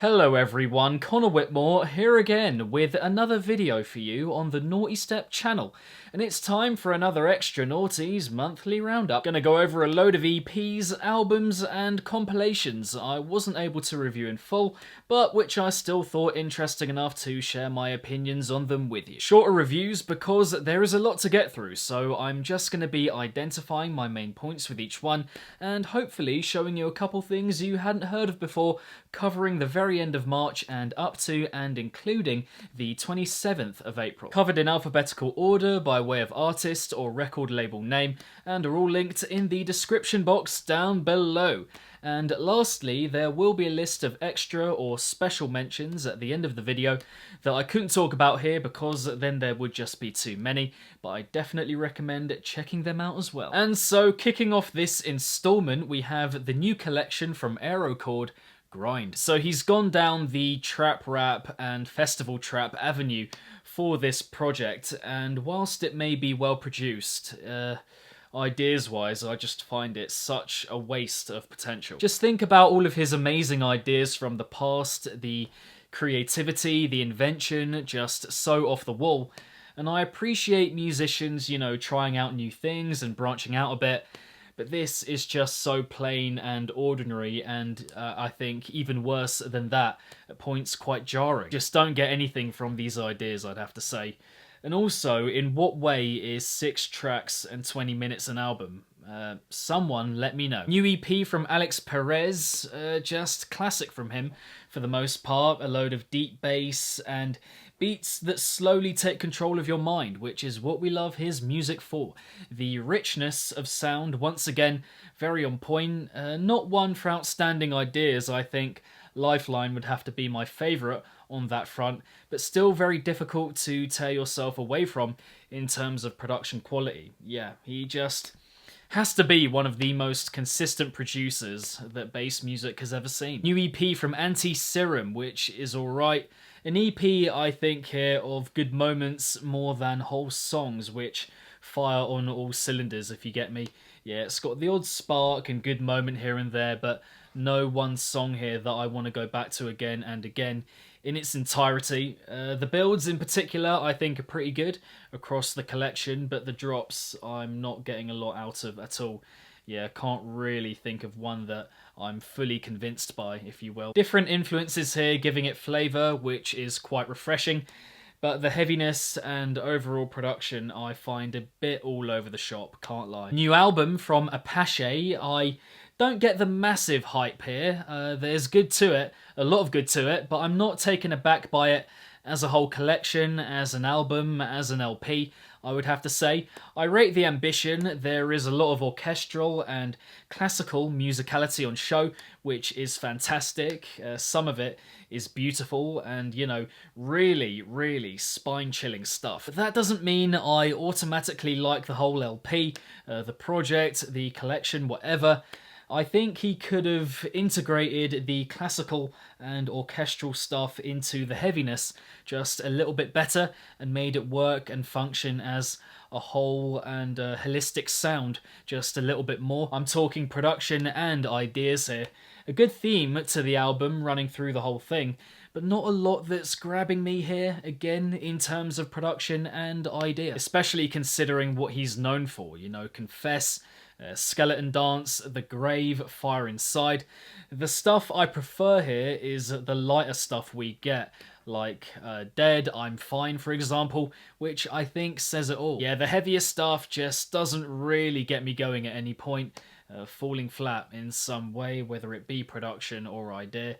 Hello everyone, Connor Whitmore here again with another video for you on the Nawtystep channel, and it's time for another Extra Nawties monthly roundup. Gonna go over a load of EPs, albums and compilations I wasn't able to review in full, but which I still thought interesting enough to share my opinions on them with you. Shorter reviews because there is a lot to get through, so I'm just gonna be identifying my main points with each one and hopefully showing you a couple things you hadn't heard of before, covering the very end of March and up to and including the 27th of April. Covered in alphabetical order by way of artist or record label name, and are all linked in the description box down below. And lastly, there will be a list of extra or special mentions at the end of the video that I couldn't talk about here because then there would just be too many, but I definitely recommend checking them out as well. And so, kicking off this installment, we have the new collection from Aerochord, Grind. So he's gone down the trap rap and festival trap avenue for this project, and whilst it may be well produced, ideas wise I just find it such a waste of potential. Just think about all of his amazing ideas from the past, the creativity, the invention, just so off the wall, and I appreciate musicians, you know, trying out new things and branching out a bit. But this is just so plain and ordinary, and I think even worse than that, at points quite jarring. Just don't get anything from these ideas, I'd have to say. And also, in what way is 6 tracks and 20 minutes an album? Someone let me know. New EP from Alex Perez, just classic from him for the most part. A load of deep bass and beats that slowly take control of your mind, which is what we love his music for. The richness of sound, once again, very on point. Not one for outstanding ideas, I think. Lifeline would have to be my favourite on that front, but still very difficult to tear yourself away from in terms of production quality. Yeah, he just has to be one of the most consistent producers that bass music has ever seen. New EP from Anti-Serum, which is alright. An EP, I think, here of good moments more than whole songs, which fire on all cylinders, if you get me. Yeah, it's got the odd spark and good moment here and there, but no one song here that I want to go back to again and again in its entirety. The builds in particular I think are pretty good across the collection, but the drops I'm not getting a lot out of at all. Yeah, can't really think of one that I'm fully convinced by, if you will. Different influences here giving it flavour, which is quite refreshing, but the heaviness and overall production I find a bit all over the shop, can't lie. New album from Apashe. I don't get the massive hype here. There's good to it, a lot of good to it, but I'm not taken aback by it as a whole collection, as an album, as an LP, I would have to say. I rate the ambition. There is a lot of orchestral and classical musicality on show, which is fantastic. Some of it is beautiful and, you know, really, really spine-chilling stuff. But that doesn't mean I automatically like the whole LP, the project, the collection, whatever. I think he could have integrated the classical and orchestral stuff into the heaviness just a little bit better and made it work and function as a whole and a holistic sound just a little bit more. I'm talking production and ideas here. A good theme to the album running through the whole thing, but not a lot that's grabbing me here, again, in terms of production and idea. Especially considering what he's known for, you know, Confess, Skeleton Dance, The Grave, Fire Inside. The stuff I prefer here is the lighter stuff we get, like Dead, I'm Fine, for example, which I think says it all. Yeah, the heavier stuff just doesn't really get me going at any point, falling flat in some way, whether it be production or idea.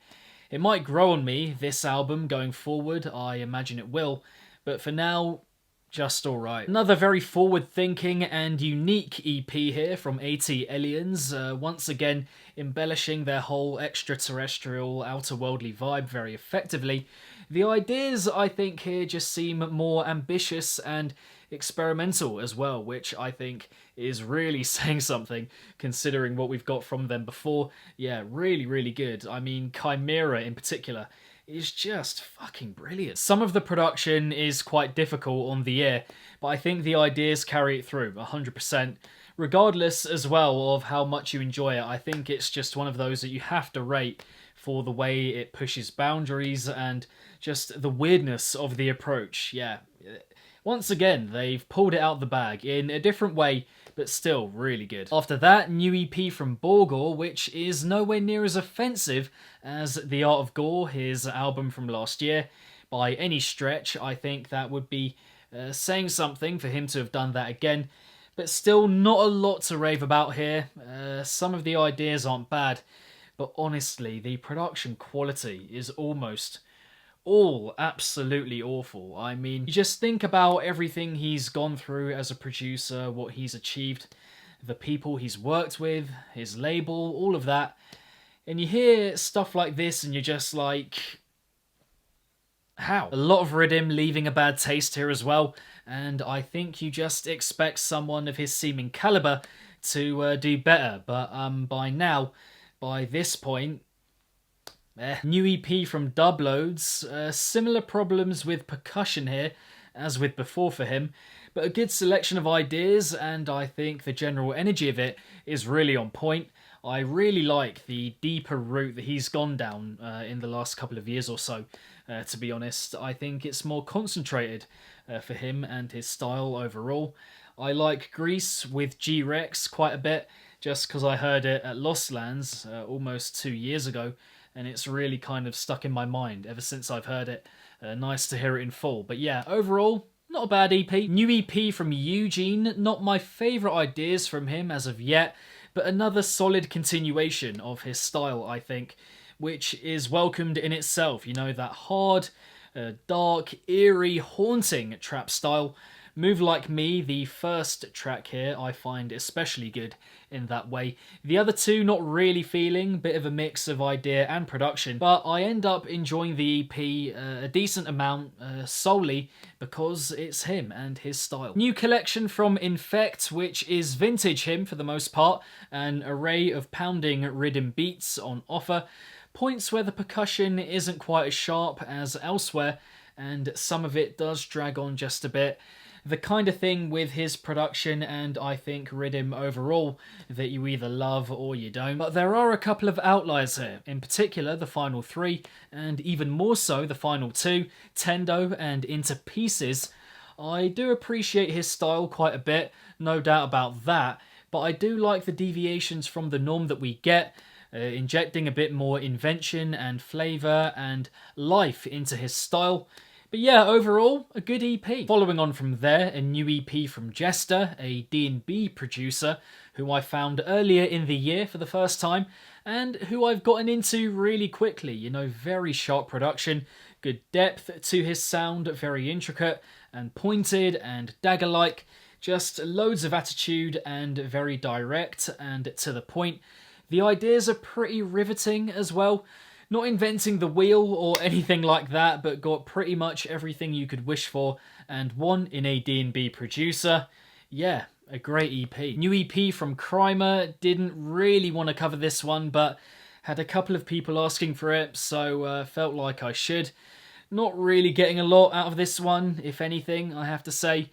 It might grow on me, this album, going forward, I imagine it will, but for now, just alright. Another very forward-thinking and unique EP here from ATLiens, once again embellishing their whole extraterrestrial, outer-worldly vibe very effectively. The ideas, I think, here just seem more ambitious and experimental as well, which I think is really saying something considering what we've got from them before. Yeah, really, really good. I mean, Chimera in particular is just fucking brilliant. Some of the production is quite difficult on the ear, but I think the ideas carry it through 100%. Regardless as well of how much you enjoy it, I think it's just one of those that you have to rate for the way it pushes boundaries and just the weirdness of the approach. Yeah, once again, they've pulled it out the bag in a different way, but still really good. After that, new EP from BUYGORE, which is nowhere near as offensive as The Art of Gore, his album from last year. By any stretch, I think that would be saying something for him to have done that again. But still, not a lot to rave about here. Some of the ideas aren't bad, but honestly, the production quality is almost all absolutely awful. I mean, you just think about everything he's gone through as a producer, what he's achieved, the people he's worked with, his label, all of that, and you hear stuff like this and you're just like, how? A lot of rhythm leaving a bad taste here as well, and I think you just expect someone of his seeming caliber to do better, but by this point, New EP from Dubloads, similar problems with percussion here as with before for him, but a good selection of ideas, and I think the general energy of it is really on point. I really like the deeper route that he's gone down in the last couple of years or so, to be honest. I think it's more concentrated for him and his style overall. I like Grease with G-Rex quite a bit, just because I heard it at Lost Lands almost 2 years ago, and it's really kind of stuck in my mind ever since I've heard it. Nice to hear it in full. But yeah, overall, not a bad EP. New EP from Eugene, not my favourite ideas from him as of yet, but another solid continuation of his style, I think, which is welcomed in itself. You know, that hard, dark, eerie, haunting trap style. Move Like Me, the first track here, I find especially good in that way. The other two, not really feeling, bit of a mix of idea and production, but I end up enjoying the EP a decent amount solely because it's him and his style. New collection from Infekt, which is vintage him for the most part, an array of pounding rhythm beats on offer, points where the percussion isn't quite as sharp as elsewhere, and some of it does drag on just a bit. The kind of thing with his production and I think rhythm overall that you either love or you don't. But there are a couple of outliers here, in particular the final three, and even more so the final two, Tendo and Into Pieces. I do appreciate his style quite a bit, no doubt about that, but I do like the deviations from the norm that we get, injecting a bit more invention and flavour and life into his style. But yeah, overall, a good EP. Following on from there, a new EP from Jester, a D&B producer, who I found earlier in the year for the first time, and who I've gotten into really quickly. You know, very sharp production, good depth to his sound, very intricate and pointed and dagger-like, just loads of attitude and very direct and to the point. The ideas are pretty riveting as well. Not inventing the wheel or anything like that, but got pretty much everything you could wish for and want in a D&B producer. Yeah, a great EP. New EP from Crimer, didn't really want to cover this one, but had a couple of people asking for it, so felt like I should. Not really getting a lot out of this one, if anything, I have to say.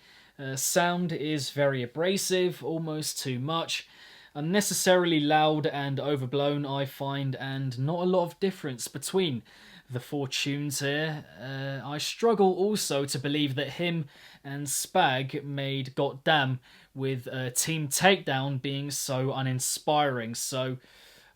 Sound is very abrasive, almost too much. Unnecessarily loud and overblown, I find, and not a lot of difference between the four tunes here. I struggle also to believe that him and Spag made Goddamn with Team Takedown being so uninspiring, so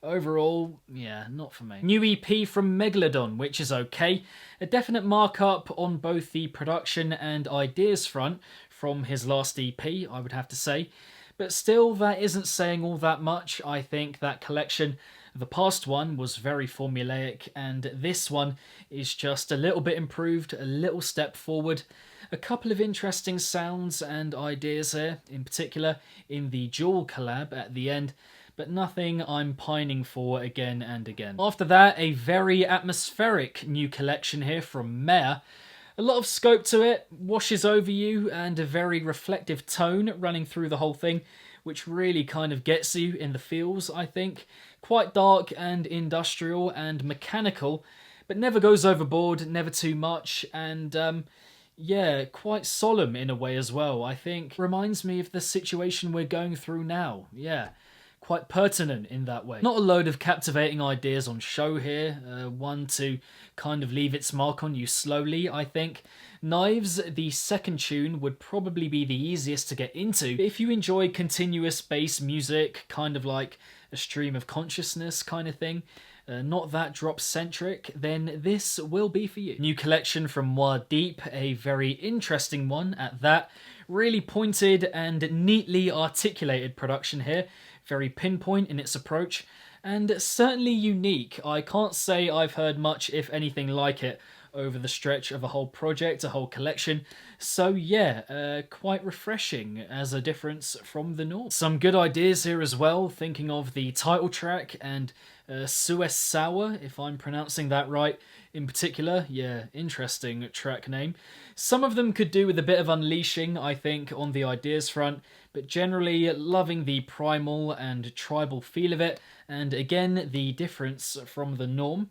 overall, yeah, not for me. New EP from Megalodon, which is okay. A definite markup on both the production and ideas front from his last EP, I would have to say. But still, that isn't saying all that much. I think that collection, the past one, was very formulaic, and this one is just a little bit improved, a little step forward. A couple of interesting sounds and ideas here, in particular in the Jewel collab at the end, but nothing I'm pining for again and again. After that, a very atmospheric new collection here from Mare. A lot of scope to it, washes over you, and a very reflective tone running through the whole thing, which really kind of gets you in the feels, I think. Quite dark and industrial and mechanical, but never goes overboard, never too much, and yeah, quite solemn in a way as well, I think. Reminds me of the situation we're going through now, yeah. quite pertinent in that way. Not a load of captivating ideas on show here, one to kind of leave its mark on you slowly, I think. Knives, the second tune, would probably be the easiest to get into. If you enjoy continuous bass music, kind of like a stream of consciousness kind of thing, not that drop-centric, then this will be for you. New collection from Moi Deep, a very interesting one at that. Really pointed and neatly articulated production here, very pinpoint in its approach, and certainly unique. I can't say I've heard much, if anything, like it over the stretch of a whole project, a whole collection. So yeah, quite refreshing as a difference from the norm. Some good ideas here as well, thinking of the title track and Suez Sour, if I'm pronouncing that right in particular. Yeah, interesting track name. Some of them could do with a bit of unleashing, I think, on the ideas front, but generally loving the primal and tribal feel of it, and again, the difference from the norm.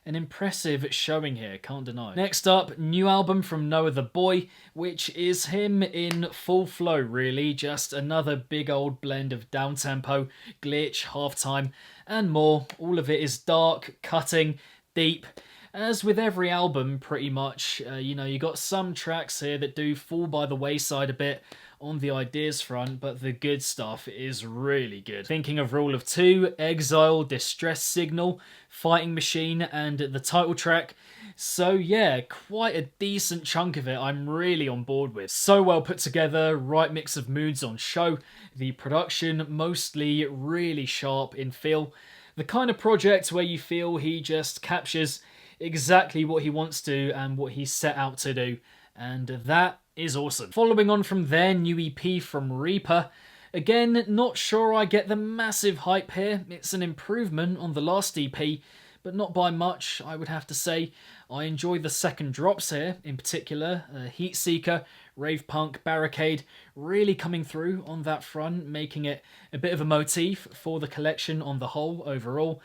An impressive showing here, can't deny. Next up, new album from Noer the Boy, which is him in full flow really, just another big old blend of downtempo, glitch, halftime, and more. All of it is dark, cutting, deep. As with every album, pretty much, you got some tracks here that do fall by the wayside a bit on the ideas front, but the good stuff is really good. Thinking of Rule of Two, Exile, Distress Signal, Fighting Machine, and the title track. So yeah, quite a decent chunk of it I'm really on board with. So well put together, right mix of moods on show, the production mostly really sharp in feel. The kind of project where you feel he just captures exactly what he wants to and what he set out to do, and that is awesome. Following on from there, new EP from REAPER. Again, not sure I get the massive hype here. It's an improvement on the last EP, but not by much, I would have to say. I enjoy the second drops here, in particular, Heat Seeker, Rave Punk, Barricade, really coming through on that front, making it a bit of a motif for the collection on the whole, overall.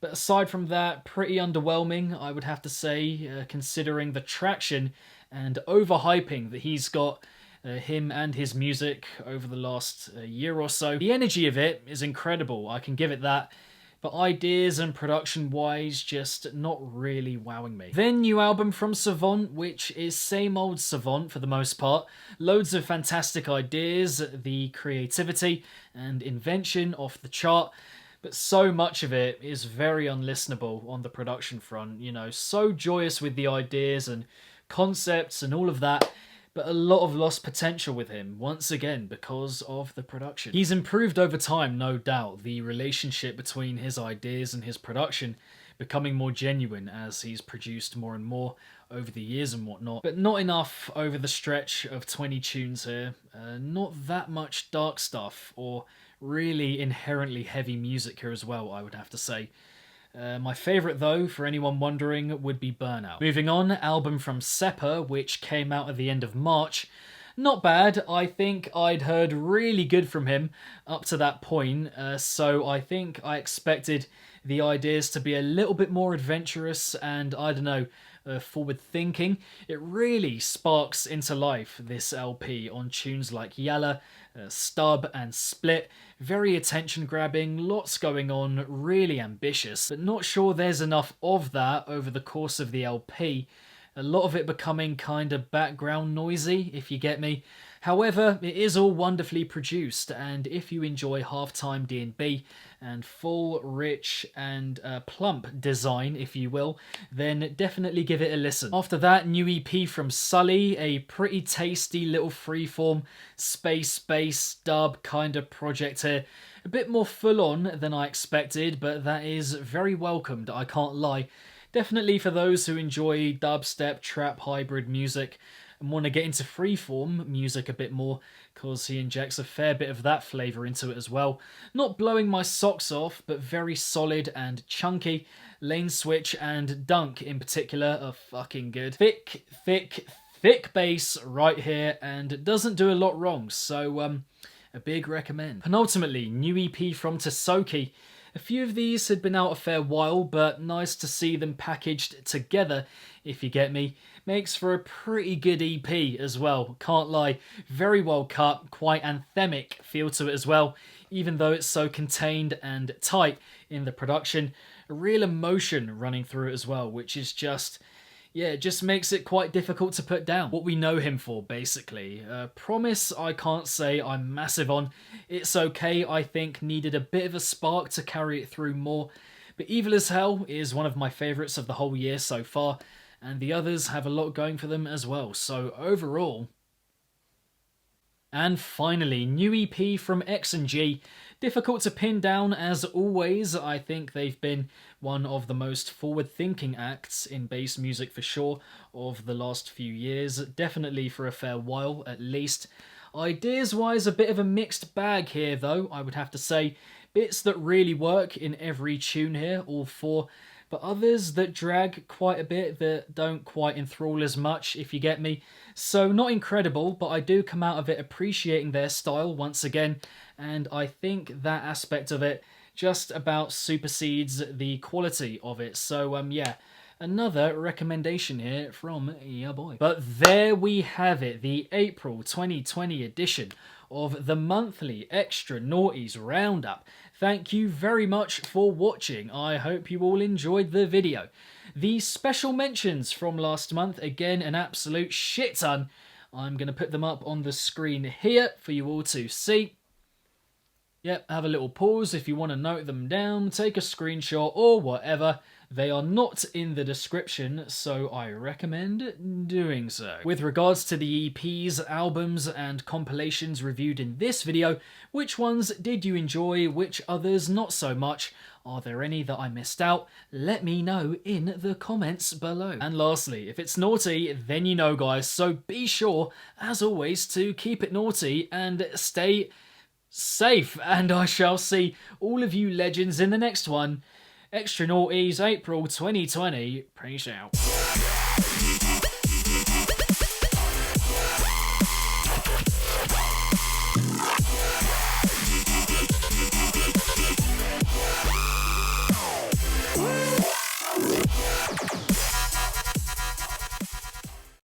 But aside from that, pretty underwhelming, I would have to say, considering the traction and overhyping that he's got him and his music over the last year or so. The energy of it is incredible, I can give it that, but ideas and production-wise, just not really wowing me. Then new album from Savant, which is same old Savant for the most part. Loads of fantastic ideas, the creativity and invention off the chart, but so much of it is very unlistenable on the production front. So joyous with the ideas and concepts and all of that, but a lot of lost potential with him, once again, because of the production. He's improved over time, no doubt, the relationship between his ideas and his production becoming more genuine as he's produced more and more over the years and whatnot, but not enough over the stretch of 20 tunes here. Not that much dark stuff, or really inherently heavy music here as well, I would have to say. My favourite though, for anyone wondering, would be Burnout. Moving on, album from Seppa, which came out at the end of March. Not bad, I think I'd heard really good from him up to that point, so I think I expected the ideas to be a little bit more adventurous and, I don't know, forward-thinking. It really sparks into life, this LP, on tunes like Yalla, Stub and Split. Very attention-grabbing, lots going on, really ambitious, but not sure there's enough of that over the course of the LP. A lot of it becoming kind of background noisy, if you get me. However, it is all wonderfully produced, and if you enjoy halftime D&B and full, rich, and plump design, if you will, then definitely give it a listen. After that, new EP from Sully, a pretty tasty little freeform space bass dub kind of project here. A bit more full-on than I expected, but that is very welcomed, I can't lie. Definitely for those who enjoy dubstep, trap, hybrid music and want to get into freeform music a bit more, because he injects a fair bit of that flavour into it as well. Not blowing my socks off, but very solid and chunky. Lane Switch and Dunk in particular are fucking good. Thick bass right here, and doesn't do a lot wrong, so a big recommend. Penultimately, new EP from Tasoki. A few of these had been out a fair while, but nice to see them packaged together, if you get me. Makes for a pretty good EP as well, can't lie. Very well cut, quite anthemic feel to it as well. even though it's so contained and tight in the production. A real emotion running through it as well, which is just... yeah, it just makes it quite difficult to put down. What we know him for, basically. Promise, I can't say I'm massive on. It's okay, I think, needed a bit of a spark to carry it through more. But Evil as Hell is one of my favourites of the whole year so far, and the others have a lot going for them as well. So overall... And finally, new EP from X and G. Difficult to pin down as always. I think they've been one of the most forward-thinking acts in bass music for sure of the last few years. Definitely for a fair while at least. Ideas-wise, a bit of a mixed bag here though, I would have to say. Bits that really work in every tune here, all four. But others that drag quite a bit, that don't quite enthrall as much, if you get me. So not incredible, but I do come out of it appreciating their style once again, and I think that aspect of it just about supersedes the quality of it. So yeah, another recommendation here from ya boy. But there we have it, the April 2020 edition of the monthly Extra Nawties Roundup. Thank you very much for watching. I hope you all enjoyed the video. The special mentions from last month, again, an absolute shit ton. I'm going to put them up on the screen here for you all to see. Yep, have a little pause if you want to note them down, take a screenshot or whatever. They are not in the description, so I recommend doing so. With regards to the EPs, albums and compilations reviewed in this video, which ones did you enjoy, which others not so much? Are there any that I missed out? Let me know in the comments below. And lastly, if it's naughty, then you know guys, so be sure, as always, to keep it naughty and stay safe. And I shall see all of you legends in the next one. Extra Nawties, April 2020. Peace out.